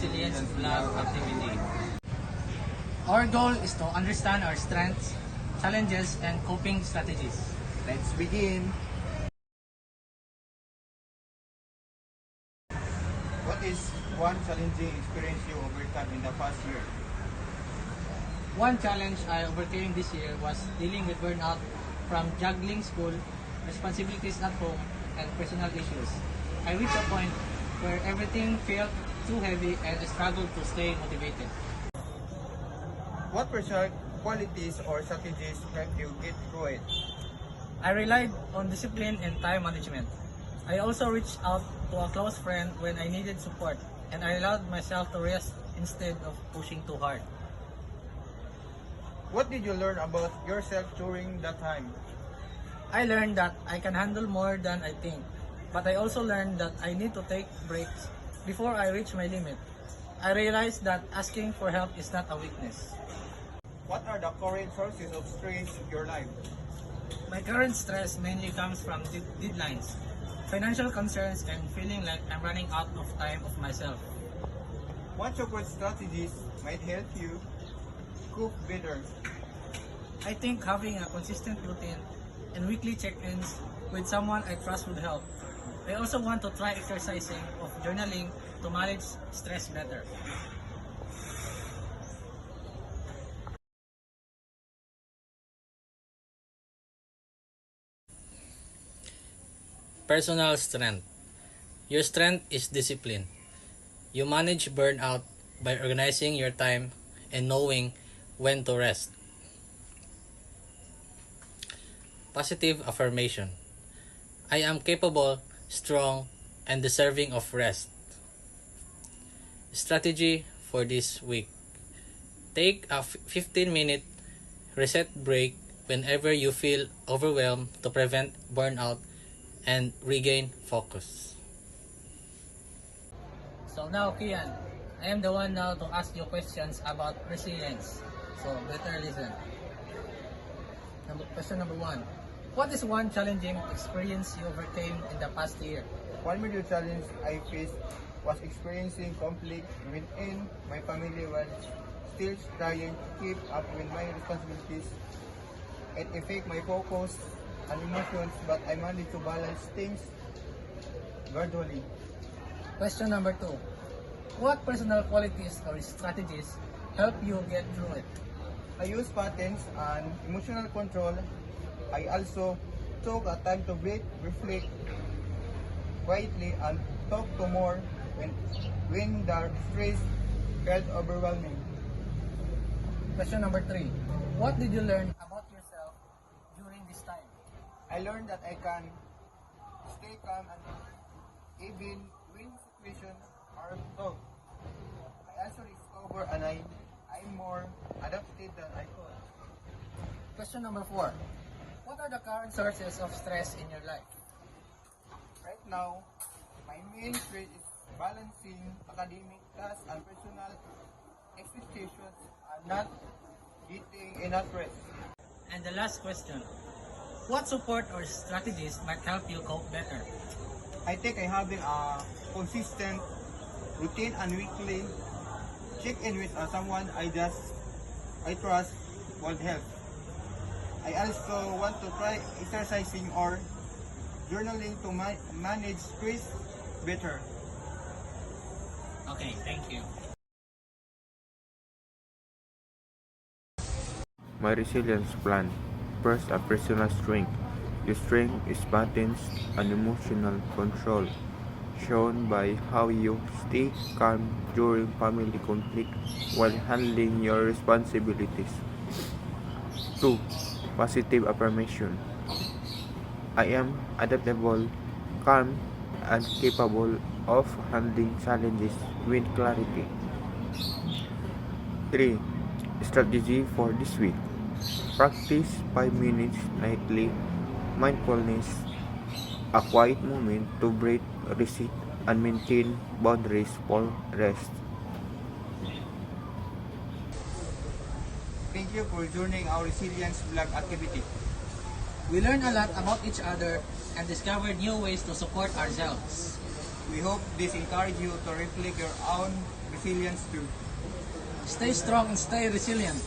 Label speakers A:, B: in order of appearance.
A: Resilience Vlog activity. Our goal is to understand our strengths, challenges, and coping strategies.
B: Let's begin. What is one challenging experience you overcome in the past year?
A: One challenge I overcame this year was dealing with burnout from juggling school, responsibilities at home, and personal issues. I reached a point where everything felt too heavy and I struggled to stay motivated.
B: What personal qualities or strategies helped you get through it?
A: I relied on discipline and time management. I also reached out to a close friend when I needed support, and I allowed myself to rest instead of pushing too hard.
B: What did you learn about yourself during that time?
A: I learned that I can handle more than I think, but I also learned that I need to take breaks before I reach my limit. I realized that asking for help is not a weakness.
B: What are the current sources of stress in your life?
A: My current stress mainly comes from deadlines, financial concerns, and feeling like I'm running out of time of myself.
B: What support strategies might help you cope better?
A: I think having a consistent routine and weekly check-ins with someone I trust would help. I also want to try exercising or journaling to manage stress better. Personal strength. Your strength is discipline. You manage burnout by organizing your time and knowing when to rest. Positive affirmation. I am capable, strong, and deserving of rest. Strategy for this week. Take a 15-minute reset break whenever you feel overwhelmed to prevent burnout and regain focus. So now, Kian, I am the one now to ask you questions about resilience. So better listen. Question number 1. What is one challenging experience you overcame in the past year?
B: One major challenge I faced was experiencing conflict within my family while still trying to keep up with my responsibilities. It affected my focus and emotions, but I managed to balance things gradually.
A: Question number 2. What personal qualities or strategies help you get through it?
B: I use patterns and emotional control. I also took a time to breathe, reflect quietly, and talk to more when the stress felt overwhelming.
A: Question number 3. What did you learn about yourself during this time?
B: I learned that I can stay calm and even when situations are tough. I also discovered and I'm more adapted than I thought.
A: Question number 4. What are the current sources of stress in your life?
B: Right now, my main stress is balancing academic tasks and personal expectations and not getting enough rest.
A: And the last question. What support or strategies might help you cope better?
B: I think I having a consistent routine and weekly check-in with someone I trust will help. I also want to try exercising or journaling to manage stress better.
A: Okay, thank you.
C: My resilience plan. First, a personal strength. Your strength is patterns and emotional control, shown by how you stay calm during family conflict while handling your responsibilities. 2. Positive affirmation. I am adaptable, calm, and capable of handling challenges with clarity. 3. Strategy for this week. Practice 5 minutes nightly mindfulness, a quiet moment to breathe, reset, and maintain boundaries for rest.
B: Thank you for joining our Resilience Vlog activity.
A: We learned a lot about each other and discovered new ways to support ourselves.
B: We hope this encourages you to reflect your own resilience too.
A: Stay strong and stay resilient.